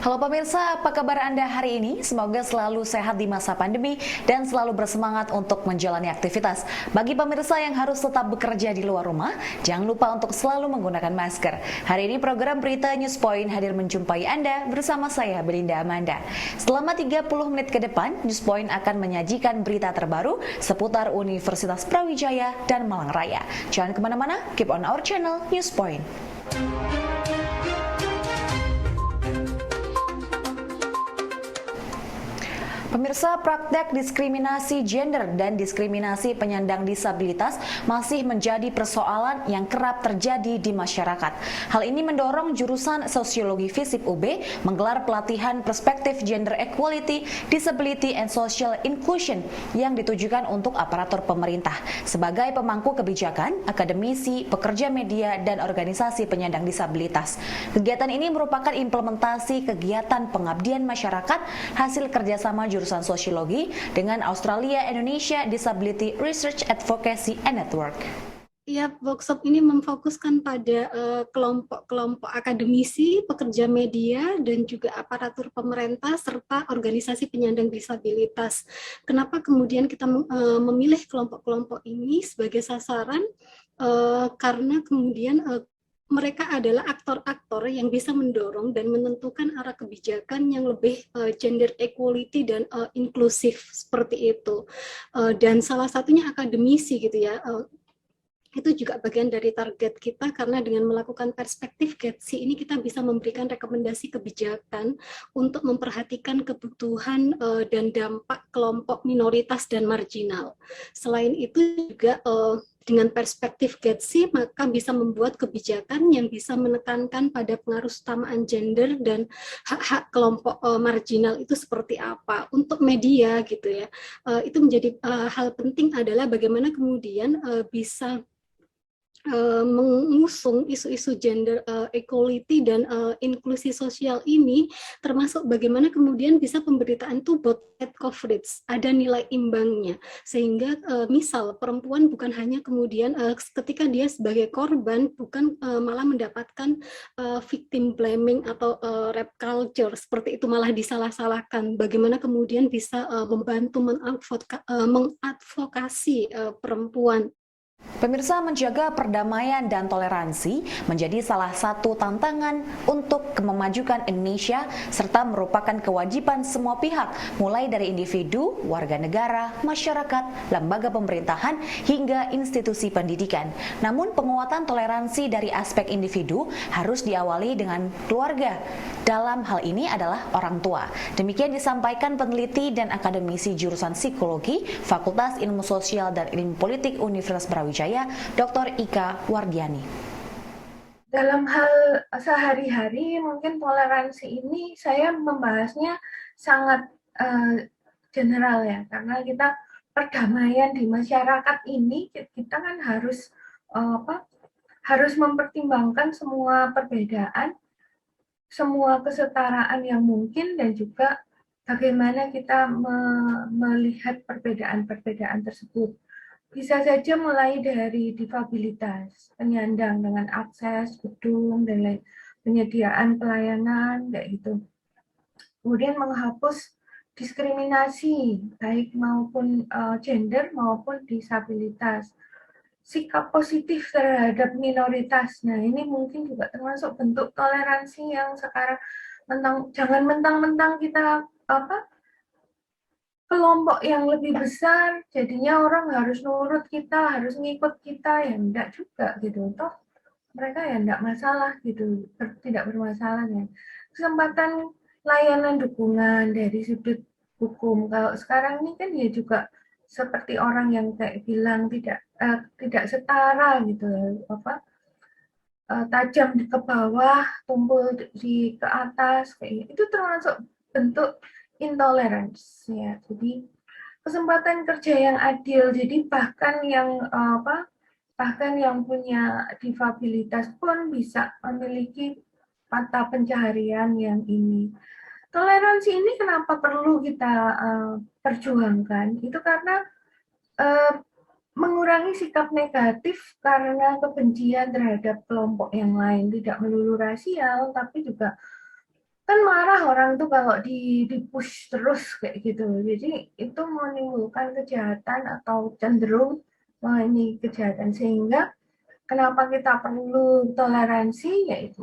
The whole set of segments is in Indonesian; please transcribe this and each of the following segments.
Halo pemirsa, apa kabar Anda hari ini? Semoga selalu sehat di masa pandemi dan selalu bersemangat untuk menjalani aktivitas. Bagi pemirsa yang harus tetap bekerja di luar rumah, jangan lupa untuk selalu menggunakan masker. Hari ini program Berita Newspoint hadir menjumpai Anda bersama saya, Belinda Amanda. Selama 30 menit ke depan, Newspoint akan menyajikan berita terbaru seputar Universitas Brawijaya dan Malang Raya. Jangan kemana-mana, keep on our channel Newspoint. Pemirsa, praktek diskriminasi gender dan diskriminasi penyandang disabilitas masih menjadi persoalan yang kerap terjadi di masyarakat. Hal ini mendorong jurusan Sosiologi FISIP UB menggelar pelatihan perspektif gender equality, disability and social inclusion yang ditujukan untuk aparatur pemerintah sebagai pemangku kebijakan, akademisi, pekerja media, dan organisasi penyandang disabilitas. Kegiatan ini merupakan implementasi kegiatan pengabdian masyarakat hasil kerjasama jurusan Sosiologi dengan Australia Indonesia Disability Research Advocacy and Network. Ya, workshop ini memfokuskan pada kelompok-kelompok akademisi, pekerja media, dan juga aparatur pemerintah, serta organisasi penyandang disabilitas. Kenapa kemudian kita memilih kelompok-kelompok ini sebagai sasaran? Karena kemudian mereka adalah aktor-aktor yang bisa mendorong dan menentukan arah kebijakan yang lebih gender equality dan inklusif seperti itu. Dan salah satunya akademisi gitu ya. Itu juga bagian dari target kita karena dengan melakukan perspektif GETSI ini kita bisa memberikan rekomendasi kebijakan untuk memperhatikan kebutuhan dan dampak kelompok minoritas dan marginal. Selain itu juga dengan perspektif GETSI maka bisa membuat kebijakan yang bisa menekankan pada pengaruh utamaan gender dan hak-hak kelompok marginal itu seperti apa. Untuk media gitu ya, itu menjadi hal penting adalah bagaimana kemudian bisa mengusung isu-isu gender equality dan inklusi sosial ini, termasuk bagaimana kemudian bisa pemberitaan itu both side coverage, ada nilai imbangnya, sehingga misal perempuan bukan hanya kemudian ketika dia sebagai korban bukan malah mendapatkan victim blaming atau rape culture seperti itu, malah disalah-salahkan. Bagaimana kemudian bisa membantu mengadvokasi perempuan. Pemirsa, menjaga perdamaian dan toleransi menjadi salah satu tantangan untuk memajukan Indonesia serta merupakan kewajiban semua pihak, mulai dari individu, warga negara, masyarakat, lembaga pemerintahan, hingga institusi pendidikan. Namun penguatan toleransi dari aspek individu harus diawali dengan keluarga. Dalam hal ini adalah orang tua. Demikian disampaikan peneliti dan akademisi jurusan Psikologi, Fakultas Ilmu Sosial dan Ilmu Politik Universitas Brawijaya, Dr. Ika Wardiani. Dalam hal sehari-hari, mungkin toleransi ini saya membahasnya sangat general ya, karena kita perdamaian di masyarakat ini kita kan harus mempertimbangkan semua perbedaan, semua kesetaraan yang mungkin, dan juga bagaimana kita melihat perbedaan-perbedaan tersebut. Bisa saja mulai dari difabilitas, penyandang dengan akses gedung dan lain, penyediaan pelayanan kayak gitu. Kemudian menghapus diskriminasi baik maupun gender maupun disabilitas. Sikap positif terhadap minoritas. Nah, ini mungkin juga termasuk bentuk toleransi yang sekarang jangan mentang-mentang kita kelompok yang lebih besar, jadinya orang harus nurut kita, harus ngikut kita, ya enggak juga gitu. Toh mereka ya enggak masalah gitu, tidak bermasalah ya. Kesempatan layanan dukungan dari sudut hukum. Kalau sekarang ini kan ya juga seperti orang yang kayak bilang tidak setara gitu ya, tajam ke bawah, tumpul ke atas, kayak gitu. Itu termasuk bentuk intolerance ya. Jadi kesempatan kerja yang adil. Jadi bahkan yang punya difabilitas pun bisa memiliki mata pencaharian yang ini. Toleransi ini kenapa perlu kita perjuangkan? Itu karena mengurangi sikap negatif karena kebencian terhadap kelompok yang lain, tidak melulu rasial, tapi juga Kan marah orang tuh kalau di-push terus kayak gitu. Jadi itu menimbulkan kejahatan atau cenderung ini kejahatan, sehingga kenapa kita perlu toleransi, yaitu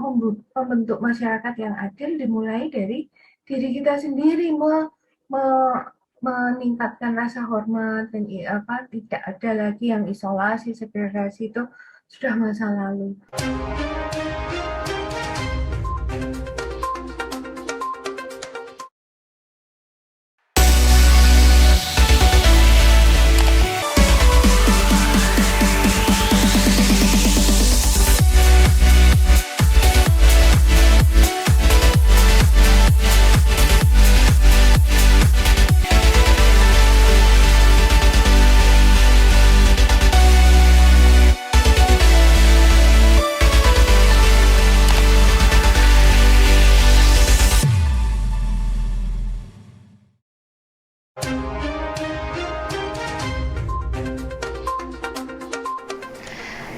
membentuk masyarakat yang adil dimulai dari diri kita sendiri, meningkatkan rasa hormat dan tidak ada lagi yang isolasi, segregasi, itu sudah masa lalu.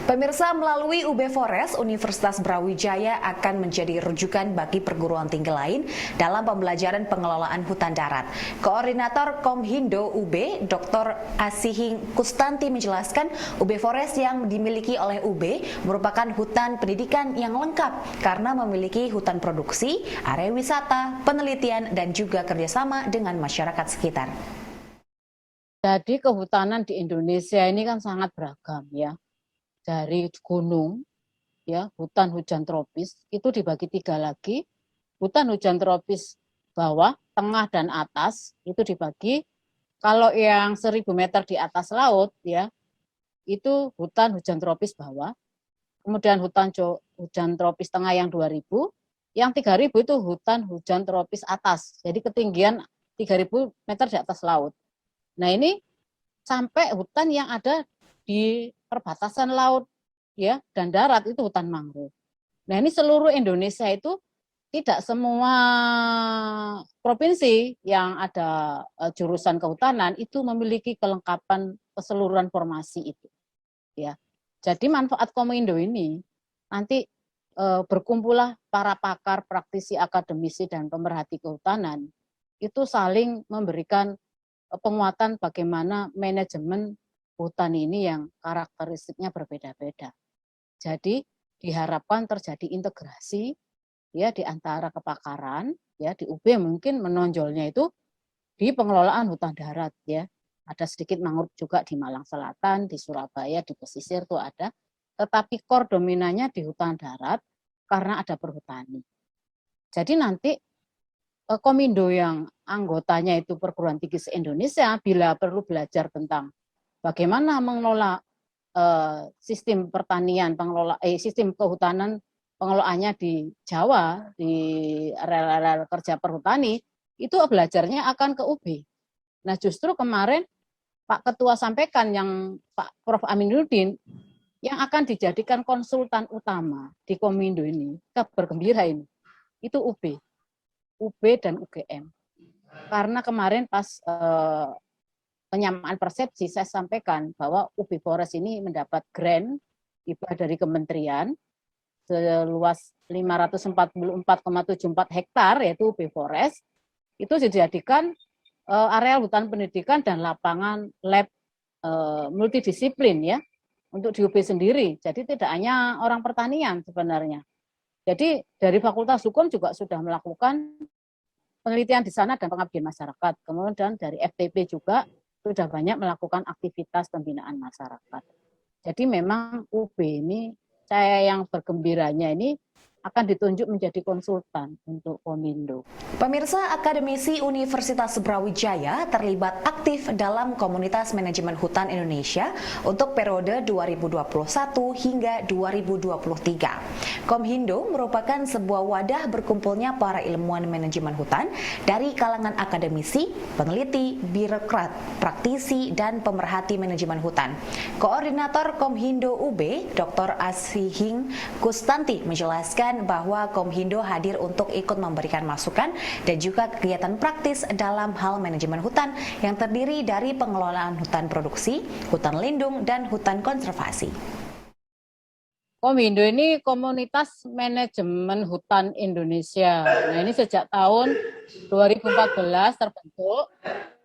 Pemirsa, melalui UB Forest, Universitas Brawijaya akan menjadi rujukan bagi perguruan tinggi lain dalam pembelajaran pengelolaan hutan darat. Koordinator Komhindo UB, Dr. Asihing Kustanti menjelaskan, UB Forest yang dimiliki oleh UB merupakan hutan pendidikan yang lengkap karena memiliki hutan produksi, area wisata, penelitian, dan juga kerjasama dengan masyarakat sekitar. Jadi kehutanan di Indonesia ini kan sangat beragam ya. Dari gunung, ya hutan hujan tropis itu dibagi 3 lagi. Hutan hujan tropis bawah, tengah, dan atas itu dibagi. Kalau yang 1000 meter di atas laut ya itu hutan hujan tropis bawah. Kemudian hujan tropis tengah yang 2000, yang 3000 itu hutan hujan tropis atas. Jadi ketinggian 3000 meter di atas laut. Nah ini sampai hutan yang ada di perbatasan laut ya dan darat itu hutan mangrove. Nah ini seluruh Indonesia itu tidak semua provinsi yang ada jurusan kehutanan itu memiliki kelengkapan keseluruhan formasi itu. Ya, jadi manfaat Komindo ini nanti berkumpullah para pakar, praktisi, akademisi, dan pemerhati kehutanan itu saling memberikan penguatan bagaimana manajemen hutan ini yang karakteristiknya berbeda-beda. Jadi diharapkan terjadi integrasi ya di antara kepakaran ya di UB mungkin menonjolnya itu di pengelolaan hutan darat ya. Ada sedikit mangrove juga di Malang Selatan, di Surabaya, di pesisir itu ada. Tetapi core dominannya di hutan darat karena ada perhutani. Jadi nanti Komindo yang anggotanya itu perguruan tinggi se-Indonesia bila perlu belajar tentang bagaimana mengelola sistem pertanian, sistem kehutanan pengelolaannya di Jawa, di area kerja perhutani, itu belajarnya akan ke UB. Nah justru kemarin Pak Ketua sampaikan yang Pak Prof. Aminuddin yang akan dijadikan konsultan utama di Komindo ini, kabar gembira ini, itu UB dan UGM. Karena kemarin pas penyamaan persepsi saya sampaikan bahwa UB Forest ini mendapat grant hibah dari kementerian seluas 544,74 hektar yaitu UB Forest itu dijadikan areal hutan pendidikan dan lapangan lab multidisiplin ya untuk di UB sendiri. Jadi tidak hanya orang pertanian sebenarnya. Jadi dari Fakultas Hukum juga sudah melakukan penelitian di sana dan pengabdian masyarakat. Kemudian dari FTP juga sudah banyak melakukan aktivitas pembinaan masyarakat. Jadi memang UB ini, saya yang bergembiranya ini akan ditunjuk menjadi konsultan untuk Komindo. Pemirsa, akademisi Universitas Brawijaya terlibat aktif dalam komunitas manajemen hutan Indonesia untuk periode 2021 hingga 2023. Komhindo merupakan sebuah wadah berkumpulnya para ilmuwan manajemen hutan dari kalangan akademisi, peneliti, birokrat, praktisi, dan pemerhati manajemen hutan. Koordinator Komhindo UB, Dr. Asihing Kustanti menjelaskan bahwa Komhindo hadir untuk ikut memberikan masukan dan juga kegiatan praktis dalam hal manajemen hutan yang terdiri dari pengelolaan hutan produksi, hutan lindung, dan hutan konservasi. Komindo ini Komunitas Manajemen Hutan Indonesia. Nah, ini sejak tahun 2014 terbentuk.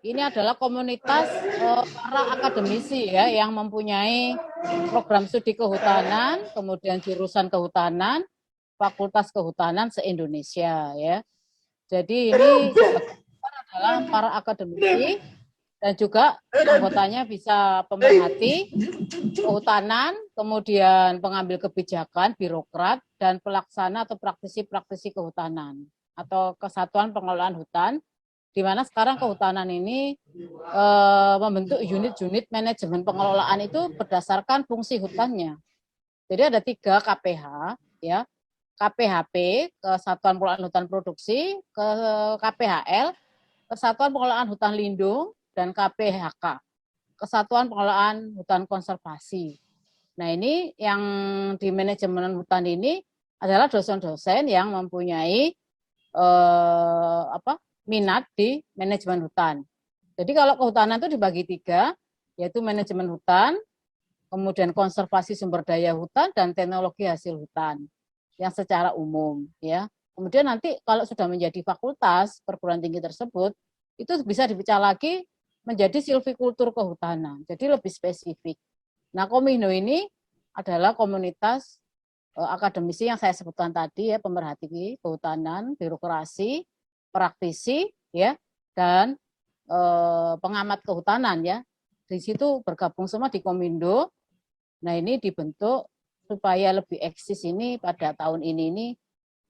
Ini adalah komunitas para akademisi ya yang mempunyai program studi kehutanan, kemudian jurusan kehutanan, fakultas kehutanan se-Indonesia ya. Jadi ini adalah para akademisi dan juga anggotanya bisa pemerhati kehutanan, kemudian pengambil kebijakan, birokrat, dan pelaksana atau praktisi-praktisi kehutanan atau kesatuan pengelolaan hutan, di mana sekarang kehutanan ini membentuk unit-unit manajemen pengelolaan itu berdasarkan fungsi hutannya. Jadi ada 3 KPH, ya, KPHP, Kesatuan Pengelolaan Hutan Produksi, ke KPHL, Kesatuan Pengelolaan Hutan Lindung, dan KPHK, Kesatuan Pengelolaan Hutan Konservasi. Nah, ini yang di manajemen hutan ini adalah dosen-dosen yang mempunyai minat di manajemen hutan. Jadi kalau kehutanan itu dibagi 3, yaitu manajemen hutan, kemudian konservasi sumber daya hutan, dan teknologi hasil hutan yang secara umum. Ya. Kemudian nanti kalau sudah menjadi fakultas perguruan tinggi tersebut, itu bisa dipecah lagi menjadi silvikultur kehutanan, jadi lebih spesifik. Nah, Komindo ini adalah komunitas akademisi yang saya sebutkan tadi ya, pemerhati kehutanan, birokrasi, praktisi ya, dan pengamat kehutanan ya. Di situ bergabung semua di Komindo. Nah, ini dibentuk supaya lebih eksis ini pada tahun ini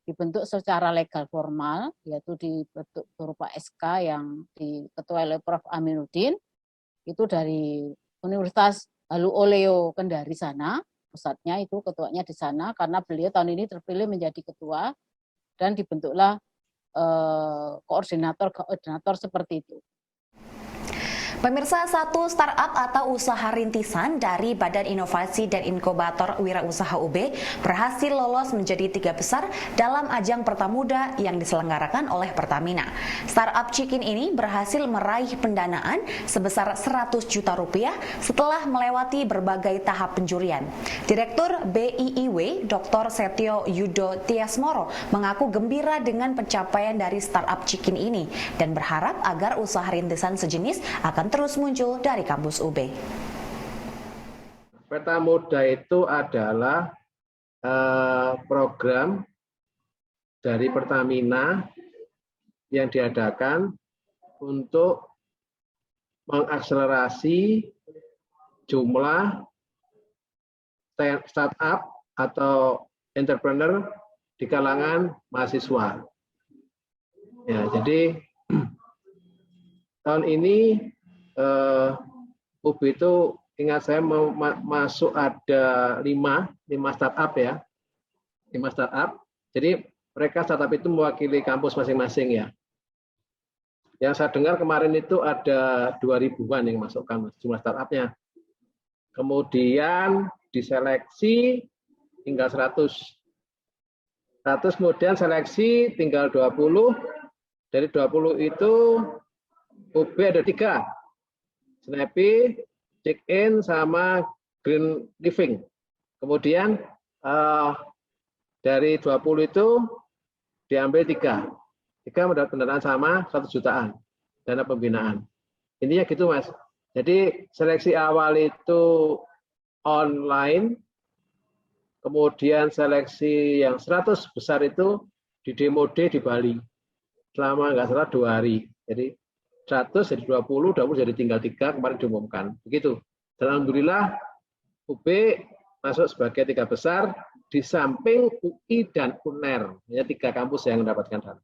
dibentuk secara legal formal, yaitu dibentuk berupa SK yang diketuai oleh Prof. Aminuddin, itu dari Universitas Halu Oleo Kendari sana, pusatnya itu ketuanya di sana, karena beliau tahun ini terpilih menjadi ketua, dan dibentuklah koordinator seperti itu. Pemirsa, satu startup atau usaha rintisan dari Badan Inovasi dan Inkubator Wirausaha UB berhasil lolos menjadi 3 besar dalam ajang Pertamuda yang diselenggarakan oleh Pertamina. Startup Chicken ini berhasil meraih pendanaan sebesar 100 juta rupiah setelah melewati berbagai tahap penjurian. Direktur BIIW, Dr. Setio Yudo Tiasmoro, mengaku gembira dengan pencapaian dari startup Chicken ini dan berharap agar usaha rintisan sejenis akan terus muncul dari kampus UB. Pertamuda itu adalah program dari Pertamina yang diadakan untuk mengakselerasi jumlah startup atau entrepreneur di kalangan mahasiswa. Ya, jadi tahun ini UB itu ingat saya masuk ada 5 startup ya, 5 startup. Jadi mereka startup itu mewakili kampus masing-masing ya. Yang saya dengar kemarin itu ada 2000-an yang masukkan jumlah startupnya. Kemudian diseleksi tinggal 100 kemudian seleksi tinggal 20. Dari 20 itu UB ada 3. Snappy, Check-in, sama Green Living. Kemudian dari 20 itu diambil 3 mendapat pendanaan sama 1 jutaan dana pembinaan. Intinya gitu Mas. Jadi seleksi awal itu online, kemudian seleksi yang 100 besar itu di demo D di Bali selama nggak salah 2 hari. Jadi 100 jadi 20 jadi tinggal 3 kemarin diumumkan. Begitu. Dan alhamdulillah UB masuk sebagai 3 besar di samping UI dan UNER. Hanya 3 kampus yang mendapatkan dana.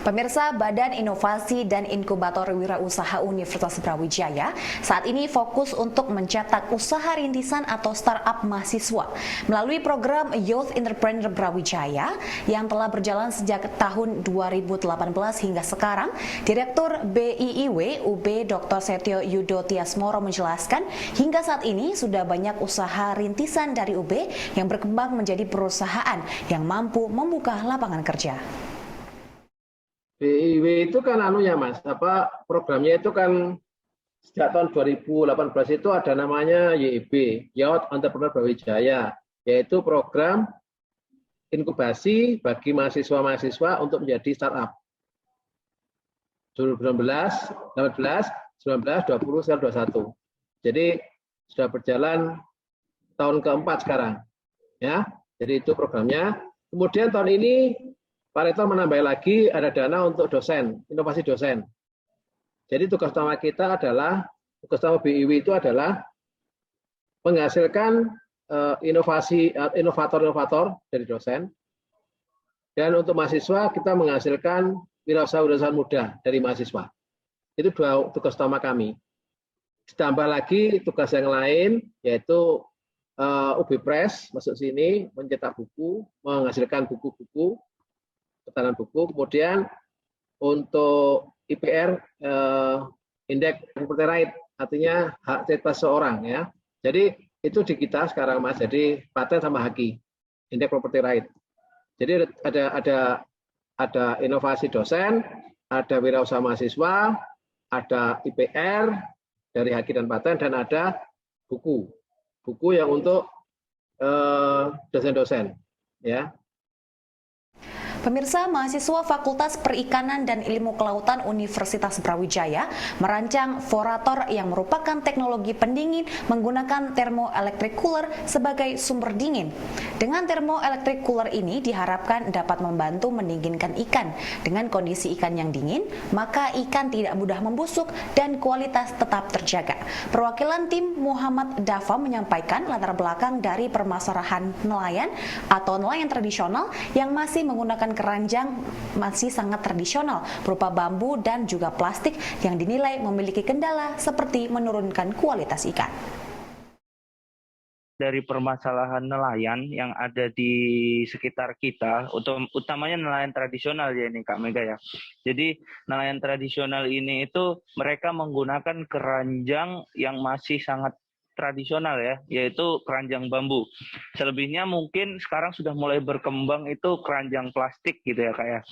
Pemirsa, Badan Inovasi dan Inkubator Wirausaha Universitas Brawijaya saat ini fokus untuk mencetak usaha rintisan atau startup mahasiswa melalui program Youth Entrepreneur Brawijaya yang telah berjalan sejak tahun 2018 hingga sekarang. Direktur BIIW UB Dr. Setio Yudo Tiasmoro menjelaskan hingga saat ini sudah banyak usaha rintisan dari UB yang berkembang menjadi perusahaan yang mampu membuka lapangan kerja. BIW itu kan anunya Mas, programnya itu kan sejak tahun 2018 itu ada namanya YEB, Youth Entrepreneur Brawijaya, yaitu program inkubasi bagi mahasiswa-mahasiswa untuk menjadi startup. 2019, 18, 19, 20, sekarang 21. Jadi sudah berjalan tahun keempat sekarang. Ya, jadi itu programnya. Kemudian tahun ini Pak Rektor menambah lagi ada dana untuk dosen, inovasi dosen. Jadi tugas utama kita adalah, tugas utama BIW itu adalah menghasilkan inovator-inovator dari dosen. Dan untuk mahasiswa kita menghasilkan wirausaha-wirausaha muda dari mahasiswa. Itu dua tugas utama kami. Ditambah lagi tugas yang lain, yaitu UB Press masuk sini, mencetak buku, menghasilkan buku-buku, pesanan buku, kemudian untuk IPR, Indeks Property Right, artinya hak cipta seorang ya. Jadi itu di kita sekarang Mas, jadi paten sama haki, Indeks Property Right. Jadi ada inovasi dosen, ada wirausaha mahasiswa, ada IPR dari haki dan paten, dan ada buku yang untuk dosen-dosen ya. Pemirsa, mahasiswa Fakultas Perikanan dan Ilmu Kelautan Universitas Brawijaya merancang Forator yang merupakan teknologi pendingin menggunakan thermoelectric cooler sebagai sumber dingin. Dengan thermoelectric cooler ini diharapkan dapat membantu mendinginkan ikan. Dengan kondisi ikan yang dingin, maka ikan tidak mudah membusuk dan kualitas tetap terjaga. Perwakilan tim Muhammad Dafa menyampaikan latar belakang dari permasalahan nelayan atau nelayan tradisional yang masih menggunakan keranjang masih sangat tradisional berupa bambu dan juga plastik yang dinilai memiliki kendala seperti menurunkan kualitas ikan. Dari permasalahan nelayan yang ada di sekitar kita, utamanya nelayan tradisional ya ini Kak Mega ya. Jadi nelayan tradisional ini itu mereka menggunakan keranjang yang masih sangat tradisional ya, yaitu keranjang bambu. Selebihnya mungkin sekarang sudah mulai berkembang itu keranjang plastik gitu ya Kak ya.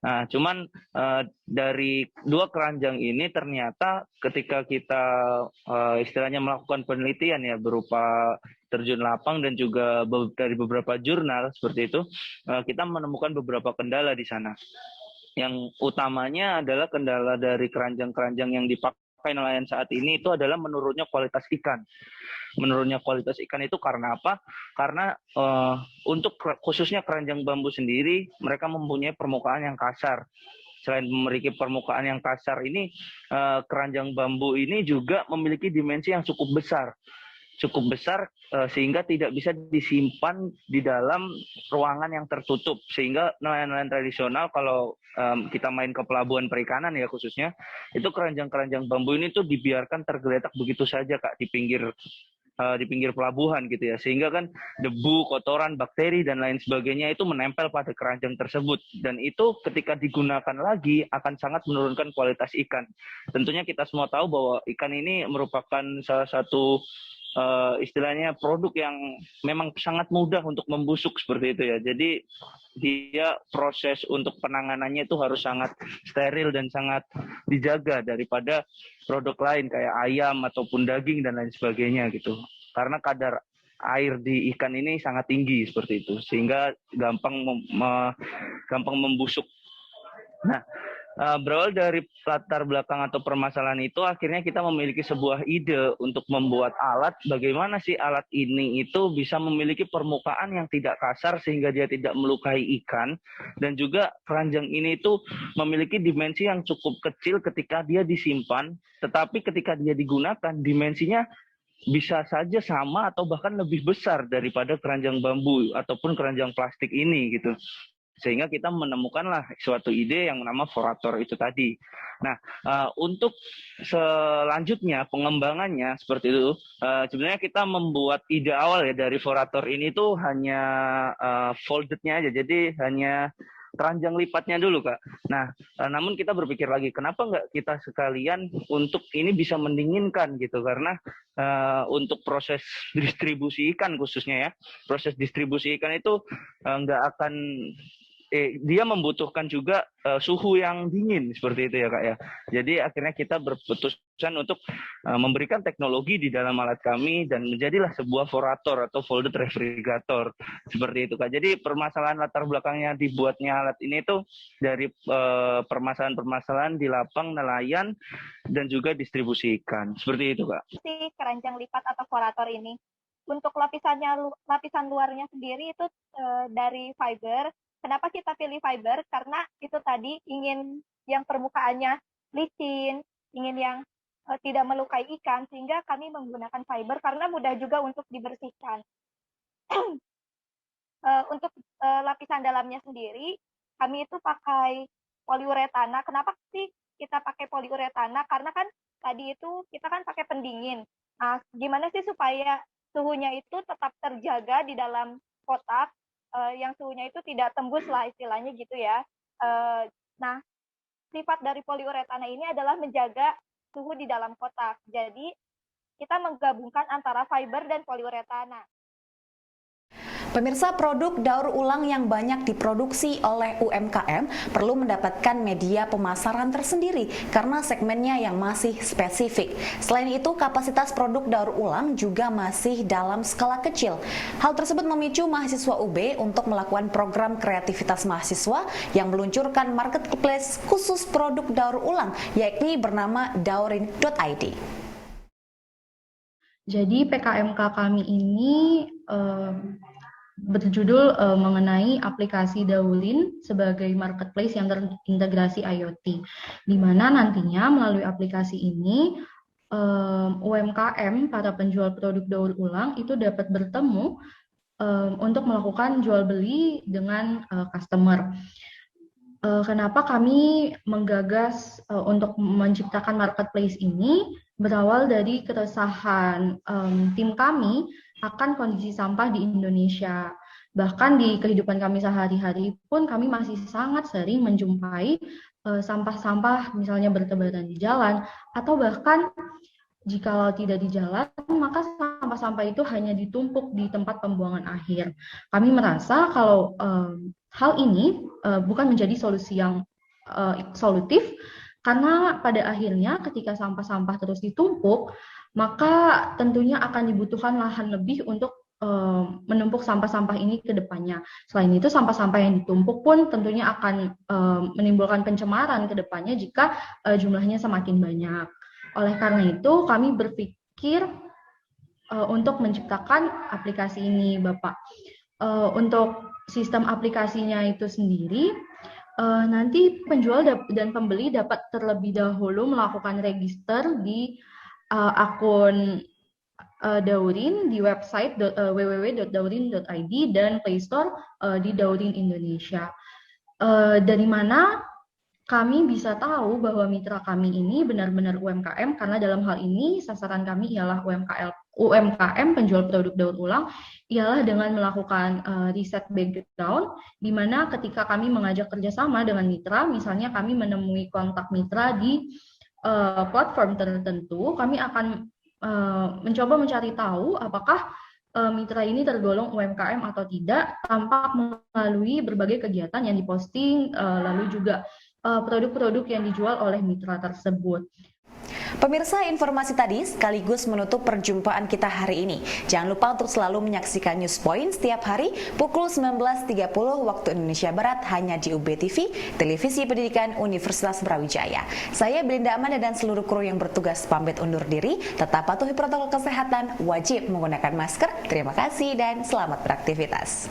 Nah, cuman dari dua keranjang ini ternyata ketika kita istilahnya melakukan penelitian ya berupa terjun lapang dan juga dari beberapa jurnal seperti itu, kita menemukan beberapa kendala di sana. Yang utamanya adalah kendala dari keranjang-keranjang yang dipakai nelayan saat ini itu adalah menurunnya kualitas ikan. Menurunnya kualitas ikan itu karena apa? Karena untuk khususnya keranjang bambu sendiri, mereka mempunyai permukaan yang kasar. Selain memiliki permukaan yang kasar ini, keranjang bambu ini juga memiliki dimensi yang cukup besar sehingga tidak bisa disimpan di dalam ruangan yang tertutup, sehingga nelayan-nelayan tradisional kalau kita main ke pelabuhan perikanan ya khususnya, itu keranjang-keranjang bambu ini tuh dibiarkan tergeletak begitu saja Kak di pinggir pelabuhan gitu ya, sehingga kan debu, kotoran, bakteri dan lain sebagainya itu menempel pada keranjang tersebut, dan itu ketika digunakan lagi akan sangat menurunkan kualitas ikan. Tentunya kita semua tahu bahwa ikan ini merupakan salah satu istilahnya produk yang memang sangat mudah untuk membusuk seperti itu ya. Jadi dia proses untuk penanganannya itu harus sangat steril dan sangat dijaga daripada produk lain kayak ayam ataupun daging dan lain sebagainya gitu. Karena kadar air di ikan ini sangat tinggi seperti itu, sehingga gampang membusuk. Nah, berawal dari latar belakang atau permasalahan itu, akhirnya kita memiliki sebuah ide untuk membuat alat. Bagaimana sih alat ini itu bisa memiliki permukaan yang tidak kasar sehingga dia tidak melukai ikan, dan juga keranjang ini itu memiliki dimensi yang cukup kecil ketika dia disimpan, tetapi ketika dia digunakan dimensinya bisa saja sama atau bahkan lebih besar daripada keranjang bambu ataupun keranjang plastik ini gitu. Sehingga kita menemukanlah suatu ide yang nama forator itu tadi. Nah, untuk selanjutnya pengembangannya seperti itu, sebenarnya kita membuat ide awal ya dari forator ini tuh hanya foldednya aja, jadi hanya keranjang lipatnya dulu, Kak. Nah, namun kita berpikir lagi, kenapa nggak kita sekalian untuk ini bisa mendinginkan gitu, karena untuk proses distribusi ikan khususnya ya, proses distribusi ikan itu nggak akan dia membutuhkan juga suhu yang dingin seperti itu ya Kak ya. Jadi akhirnya kita berputuskan untuk memberikan teknologi di dalam alat kami dan menjadilah sebuah forator atau folded refrigerator seperti itu Kak. Jadi permasalahan latar belakangnya dibuatnya alat ini itu dari permasalahan-permasalahan di lapang nelayan dan juga distribusi ikan seperti itu Kak. Si keranjang lipat atau forator ini untuk lapisan luarnya sendiri itu dari fiber. Kenapa kita pilih fiber? Karena itu tadi ingin yang permukaannya licin, ingin yang tidak melukai ikan, sehingga kami menggunakan fiber karena mudah juga untuk dibersihkan. Untuk lapisan dalamnya sendiri, kami itu pakai poliuretana. Kenapa sih kita pakai poliuretana? Karena kan tadi itu kita kan pakai pendingin. Nah, gimana sih supaya suhunya itu tetap terjaga di dalam kotak? Yang suhunya itu tidak tembus lah istilahnya gitu ya. Nah, sifat dari poliuretana ini adalah menjaga suhu di dalam kotak. Jadi, kita menggabungkan antara fiber dan poliuretana. Pemirsa, produk daur ulang yang banyak diproduksi oleh UMKM perlu mendapatkan media pemasaran tersendiri karena segmennya yang masih spesifik. Selain itu, kapasitas produk daur ulang juga masih dalam skala kecil. Hal tersebut memicu mahasiswa UB untuk melakukan program kreativitas mahasiswa yang meluncurkan marketplace khusus produk daur ulang, yakni bernama daurin.id. Jadi PKMK kami ini berjudul mengenai aplikasi Daurin sebagai marketplace yang terintegrasi IoT, di mana nantinya melalui aplikasi ini UMKM, para penjual produk daur ulang itu dapat bertemu untuk melakukan jual beli dengan customer. Kenapa kami menggagas untuk menciptakan marketplace ini? Berawal dari keresahan tim kami akan kondisi sampah di Indonesia. Bahkan di kehidupan kami sehari-hari pun kami masih sangat sering menjumpai sampah-sampah misalnya bertebaran di jalan, atau bahkan jikalau tidak di jalan, maka sampah-sampah itu hanya ditumpuk di tempat pembuangan akhir. Kami merasa kalau hal ini bukan menjadi solusi yang solutif, karena pada akhirnya ketika sampah-sampah terus ditumpuk, maka tentunya akan dibutuhkan lahan lebih untuk menumpuk sampah-sampah ini ke depannya. Selain itu, sampah-sampah yang ditumpuk pun tentunya akan menimbulkan pencemaran ke depannya jika jumlahnya semakin banyak. Oleh karena itu, kami berpikir untuk menciptakan aplikasi ini, Bapak. Untuk sistem aplikasinya itu sendiri, nanti penjual dan pembeli dapat terlebih dahulu melakukan register di akun Daurin di website www.daurin.id dan Play Store di Daurin Indonesia. Dari mana kami bisa tahu bahwa mitra kami ini benar-benar UMKM, karena dalam hal ini sasaran kami ialah UMKM penjual produk daur ulang, ialah dengan melakukan riset background, di mana ketika kami mengajak kerjasama dengan mitra, misalnya kami menemui kontak mitra di platform tertentu, kami akan mencoba mencari tahu apakah mitra ini tergolong UMKM atau tidak, tanpa melalui berbagai kegiatan yang diposting, lalu juga produk-produk yang dijual oleh mitra tersebut. Pemirsa, informasi tadi sekaligus menutup perjumpaan kita hari ini. Jangan lupa untuk selalu menyaksikan News Point setiap hari pukul 19.30 waktu Indonesia Barat hanya di UB TV, Televisi Pendidikan Universitas Brawijaya. Saya Belinda Amanda dan seluruh kru yang bertugas pamit undur diri. Tetap patuhi protokol kesehatan, wajib menggunakan masker. Terima kasih dan selamat beraktivitas.